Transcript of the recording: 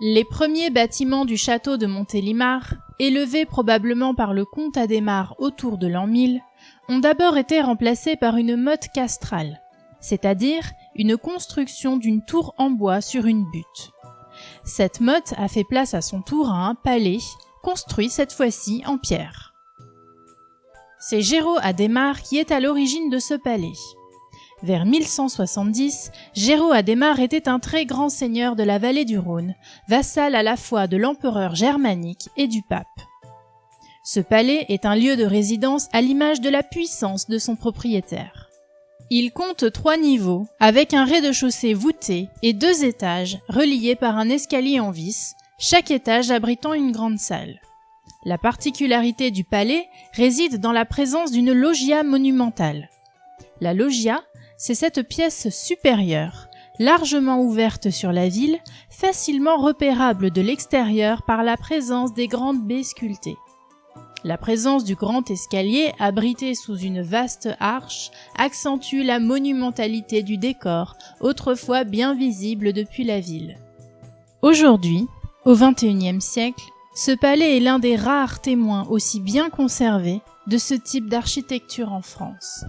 Les premiers bâtiments du château de Montélimar, élevés probablement par le comte Adhémar autour de l'an 1000, ont d'abord été remplacés par une motte castrale, c'est-à-dire une construction d'une tour en bois sur une butte. Cette motte a fait place à son tour à un palais, construit cette fois-ci en pierre. C'est Géraud Adhémar qui est à l'origine de ce palais. Vers 1170, Géraud Adhémar était un très grand seigneur de la vallée du Rhône, vassal à la fois de l'empereur germanique et du pape. Ce palais est un lieu de résidence à l'image de la puissance de son propriétaire. Il compte 3 niveaux, avec un rez-de-chaussée voûté et 2 étages reliés par un escalier en vis, chaque étage abritant une grande salle. La particularité du palais réside dans la présence d'une loggia monumentale. La loggia, c'est cette pièce supérieure, largement ouverte sur la ville, facilement repérable de l'extérieur par la présence des grandes baies sculptées. La présence du grand escalier, abrité sous une vaste arche, accentue la monumentalité du décor, autrefois bien visible depuis la ville. Aujourd'hui, au XXIe siècle, ce palais est l'un des rares témoins aussi bien conservés de ce type d'architecture en France.